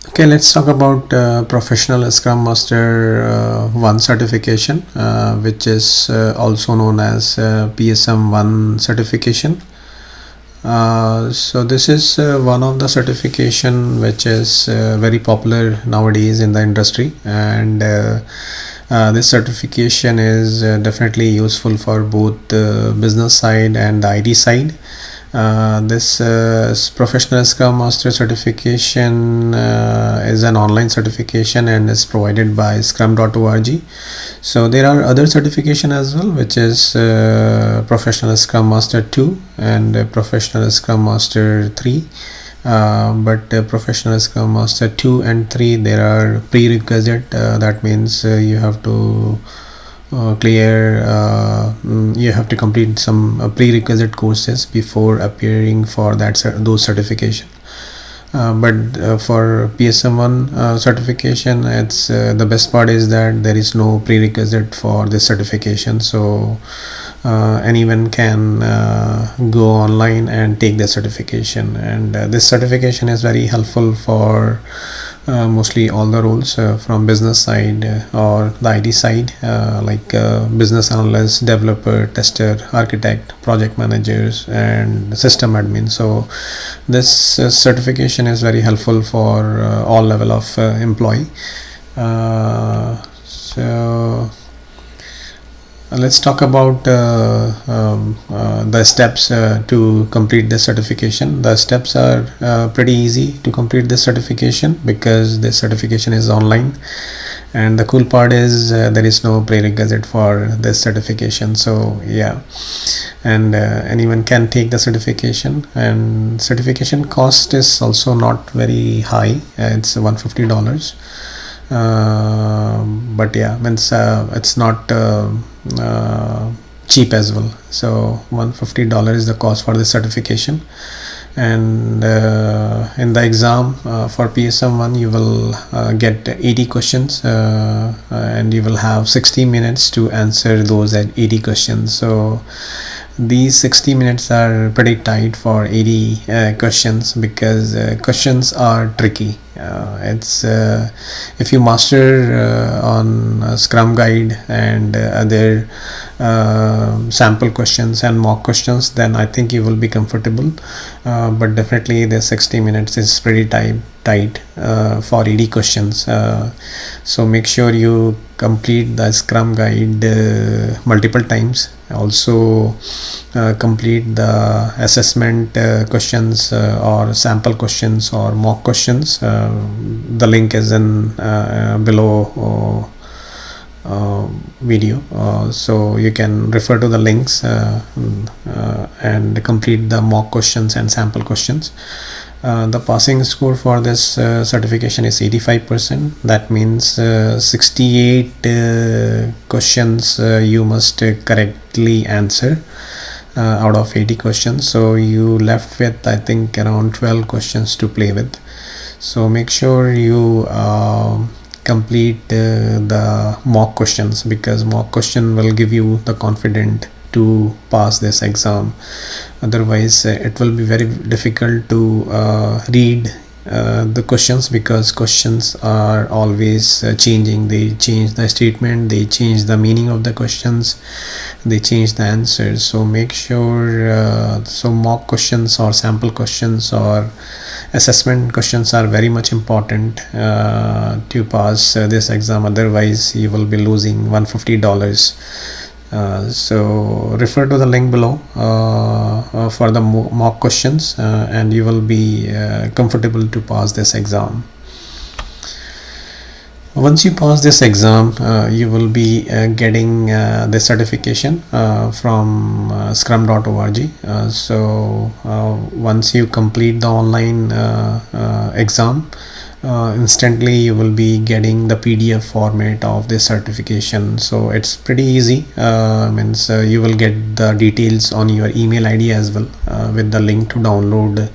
Okay, let's talk about Professional Scrum Master 1 certification, which is also known as PSM 1 certification. So this is one of the certification which is very popular nowadays in the industry, and this certification is definitely useful for both the business side and the IT side. This Professional Scrum Master certification is an online certification and is provided by scrum.org. So there are other certification as well, which is Professional Scrum Master 2 and Professional Scrum Master 3. But Professional Scrum Master 2 and 3, there are prerequisite. That means you have to you have to complete some prerequisite courses before appearing for those certification. But for PSM1 certification, it's the best part is that there is no prerequisite for this certification, so anyone can go online and take the certification. And this certification is very helpful for mostly all the roles from business side or the IT side, like business analyst, developer, tester, architect, project managers, and system admin. So this certification is very helpful for all level of employee. So let's talk about the steps to complete this certification. The steps are pretty easy to complete this certification because this certification is online, and the cool part is there is no prerequisite for this certification. So yeah, and anyone can take the certification, and certification cost is also not very high. It's $150. But yeah, means it's not cheap as well. So $150 is the cost for the certification. And in the exam for PSM1, you will get 80 questions, and you will have 60 minutes to answer those at 80 questions. So these 60 minutes are pretty tight for 80 questions, because questions are tricky. It's if you master on Scrum Guide and other sample questions and mock questions, then I think you will be comfortable. But definitely the 60 minutes is pretty tight for 80 questions. So make sure you complete the Scrum Guide multiple times. Also complete the assessment questions or sample questions or mock questions. The link is in below video, so you can refer to the links and complete the mock questions and sample questions. The passing score for this certification is 85%. That means 68 questions you must correctly answer out of 80 questions. So you left with, I think, around 12 questions to play with. So make sure you complete the mock questions, because mock question will give you the confidence to pass this exam. Otherwise it will be very difficult to read the questions, because questions are always changing. They change the statement, they change the meaning of the questions, they change the answers. So make sure so mock questions or sample questions or assessment questions are very much important to pass this exam. Otherwise you will be losing $150. So refer to the link below for the mock questions, and you will be comfortable to pass this exam. Once you pass this exam, you will be getting the certification from scrum.org. So once you complete the online exam, instantly you will be getting the PDF format of this certification. So it's pretty easy. Means you will get the details on your email ID as well, with the link to download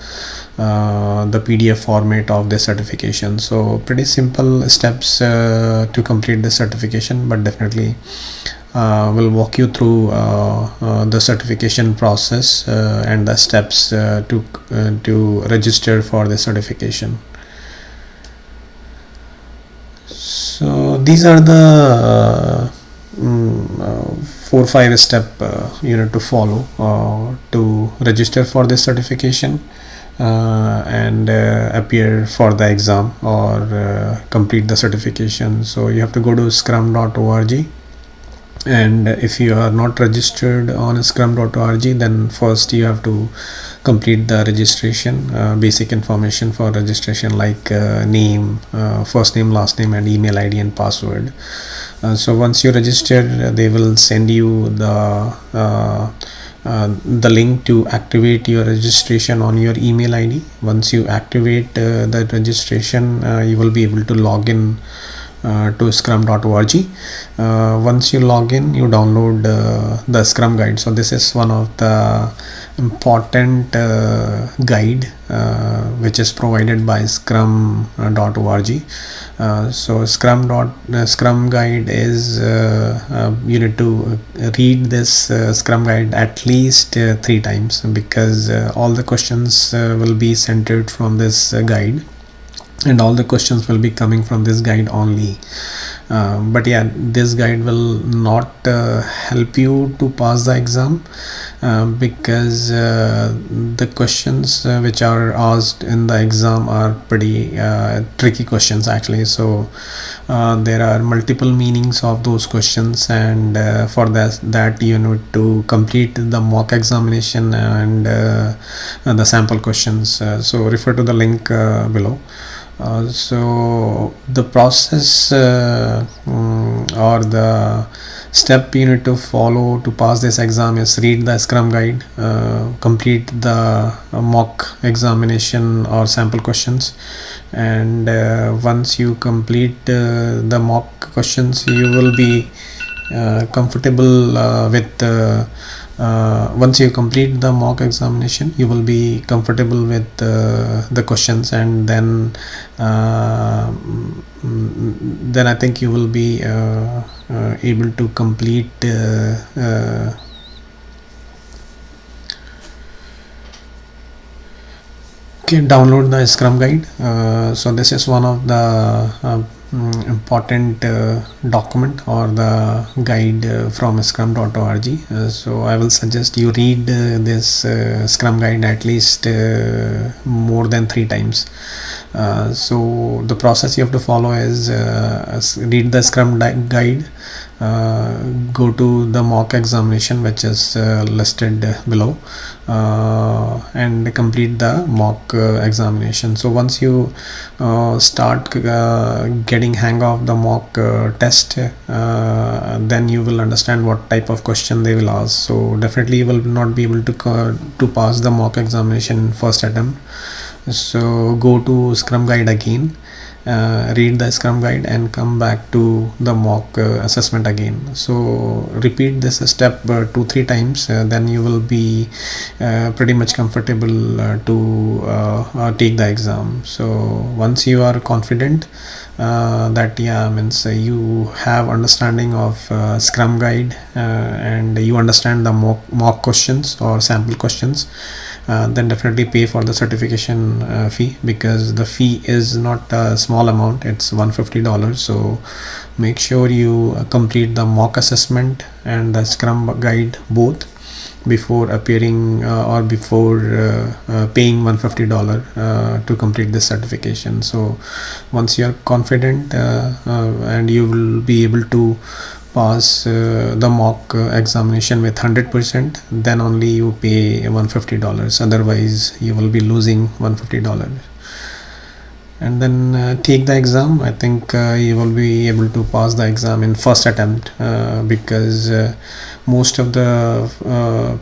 the PDF format of the certification. So pretty simple steps to complete the certification, but definitely we'll walk you through the certification process and the steps to register for the certification. these are the 4-5 step you need to follow to register for this certification and appear for the exam or complete the certification. So you have to go to scrum.org, and if you are not registered on scrum.org, then first you have to complete the registration, basic information for registration like name, first name, last name, and email ID and password. So once you register, they will send you the link to activate your registration on your email ID. Once you activate the registration, you will be able to log in to scrum.org. Once you log in, you download the Scrum guide. So this is one of the important guide which is provided by scrum.org. So Scrum guide is you need to read this Scrum guide at least 3 times, because all the questions will be centered from this guide, and all the questions will be coming from this guide only. But yeah, this guide will not help you to pass the exam, because the questions which are asked in the exam are pretty tricky questions actually. So there are multiple meanings of those questions, and for that you need to complete the mock examination and the sample questions. So refer to the link below. So the process or the step you need to follow to pass this exam is read the Scrum guide, complete the mock examination or sample questions, and once you complete the mock questions, you will be comfortable with once you complete the mock examination, you will be comfortable with the questions, and then I think you will be able to complete okay, download the Scrum guide. So this is one of the important document or the guide from scrum.org. So I will suggest you read this Scrum guide at least more than 3 times. So the process you have to follow is read the Scrum guide, go to the mock examination which is listed below, and complete the mock examination. So once you start getting hang of the mock test, then you will understand what type of question they will ask. So definitely you will not be able to pass the mock examination in first attempt. So go to Scrum guide again, read the Scrum guide, and come back to the mock assessment again. So repeat this step 2-3 times, then you will be pretty much comfortable to take the exam. So once you are confident that means you have understanding of Scrum guide, and you understand the mock questions or sample questions, then definitely pay for the certification fee, because the fee is not a small amount, it's $150. So make sure you complete the mock assessment and the Scrum guide both before appearing or before paying $150 to complete this certification. So once you are confident and you will be able to pass the mock examination with 100%, then only you pay $150. Otherwise you will be losing $150. And then take the exam. I think you will be able to pass the exam in first attempt, because most of the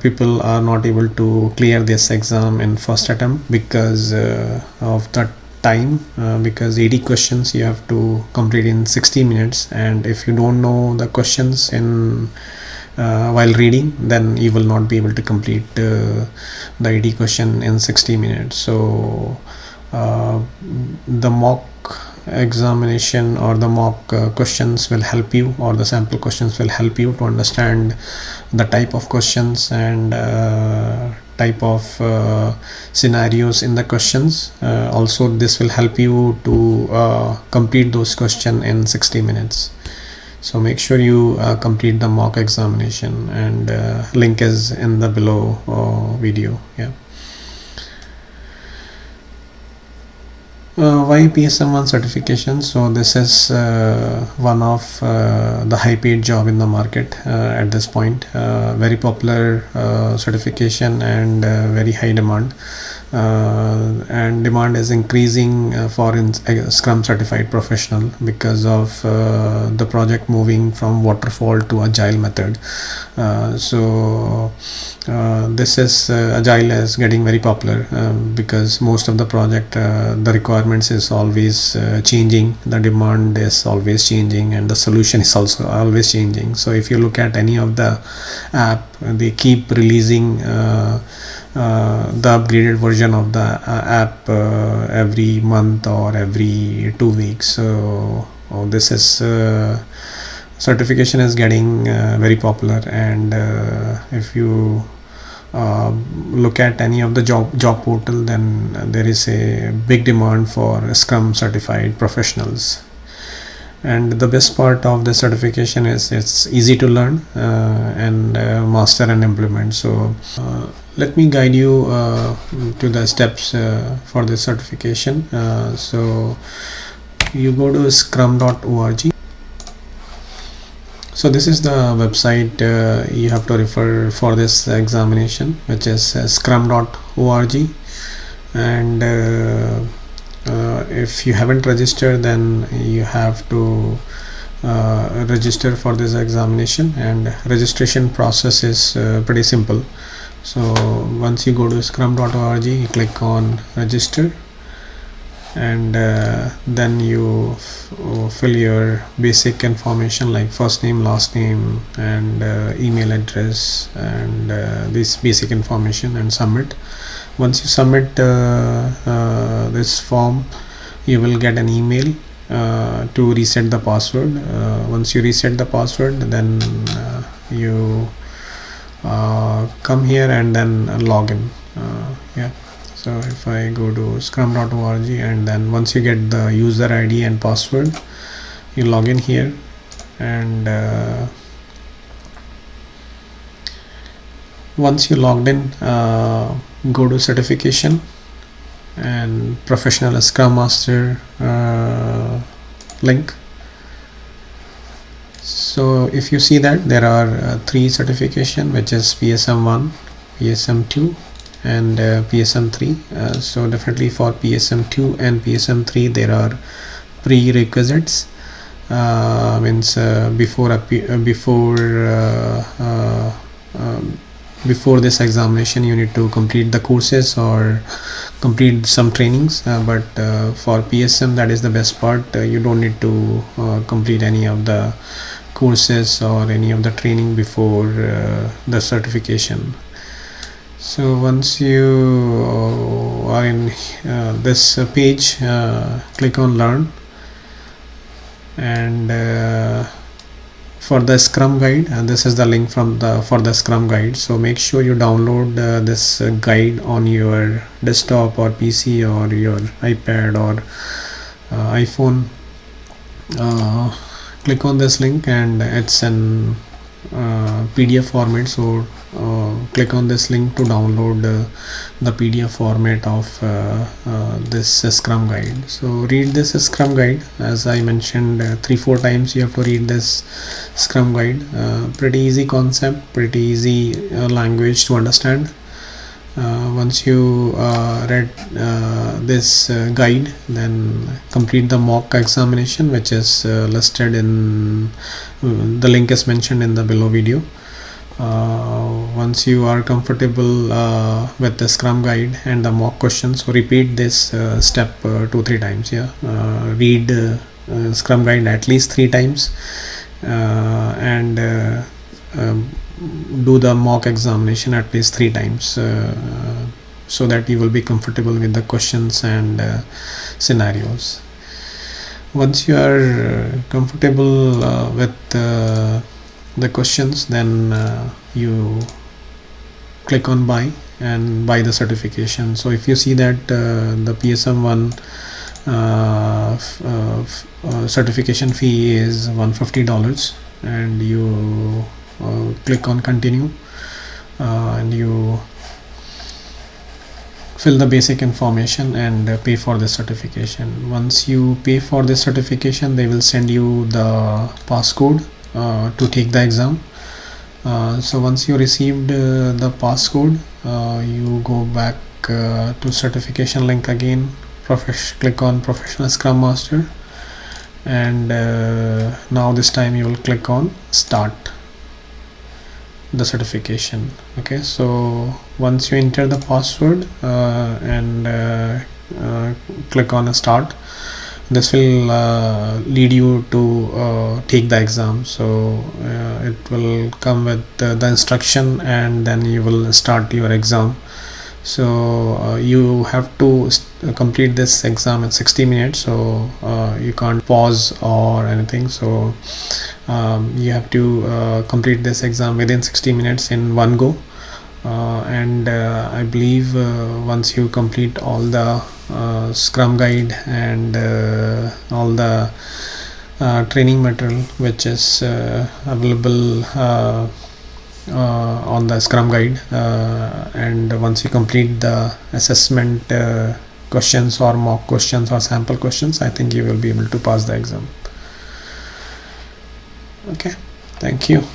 people are not able to clear this exam in first attempt because of the time, because 80 questions you have to complete in 60 minutes, and if you don't know the questions in while reading, then you will not be able to complete the 80 question in 60 minutes. So the mock examination or the mock questions will help you, or the sample questions will help you to understand the type of questions and type of scenarios in the questions. Also, this will help you to complete those questions in 60 minutes. So make sure you complete the mock examination, and link is in the below video. Yeah. Why PSM1 certification? So this is one of the high paid job in the market at this point. Very popular certification, and very high demand. And demand is increasing for Scrum certified professional because of the project moving from waterfall to agile method. This is agile is getting very popular because most of the project the requirements is always changing, the demand is always changing, and the solution is also always changing. So if you look at any of the app, they keep releasing the upgraded version of the app every month or every 2 weeks. So this is certification is getting very popular, and if you look at any of the job portal, then there is a big demand for Scrum certified professionals. And the best part of the certification is it's easy to learn and master and implement. So let me guide you to the steps for this certification. So you go to scrum.org. So this is the website you have to refer for this examination, which is scrum.org. And if you haven't registered, then you have to register for this examination, and registration process is pretty simple. So once you go to scrum.org, you click on register, and then you fill your basic information like first name, last name, and email address, and this basic information, and submit. Once you submit this form, you will get an email to reset the password. Once you reset the password, then you come here and then log in. Yeah. So if I go to scrum.org, and then once you get the user ID and password, you log in here, and once you logged in, go to certification and Professional Scrum Master link. So if you see that there are 3 certification, which is PSM1, PSM2, and PSM3. So definitely for PSM2 and PSM3 there are prerequisites. Means before this examination you need to complete the courses or complete some trainings, but for PSM, that is the best part. You don't need to complete any of the courses or any of the training before the certification. So once you are in this page, click on learn, and for the Scrum guide, and this is the link for the Scrum guide. So make sure you download this guide on your desktop or PC or your iPad or iPhone. Click on this link, and it's in PDF format. So click on this link to download the PDF format of this Scrum guide. So read this Scrum guide. As I mentioned, 3-4 times you have to read this Scrum guide. Pretty easy concept, pretty easy language to understand. Once you read this guide, then complete the mock examination, which is listed in the link is mentioned in the below video. Once you are comfortable with the Scrum guide and the mock questions, so repeat this step 2-3 times. Read Scrum guide at least 3 times, and do the mock examination at least 3 times, so that you will be comfortable with the questions and scenarios. Once you are comfortable with the questions, then you click on buy, and buy the certification. So if you see that the PSM1 certification fee is $150, and you click on continue, and you fill the basic information and pay for the certification. Once you pay for the certification, they will send you the passcode to take the exam. So once you received the passcode, you go back to certification link again, click on Professional Scrum Master, and now this time you will click on start the certification. Okay, so once you enter the password and click on start, this will lead you to take the exam. So it will come with the instruction, and then you will start your exam. So you have to complete this exam in 60 minutes, so you can't pause or anything. So you have to complete this exam within 60 minutes in one go. And I believe once you complete all the Scrum guide and all the training material which is available on the Scrum guide, and once you complete the assessment questions or mock questions or sample questions, I think you will be able to pass the exam. Okay, thank you.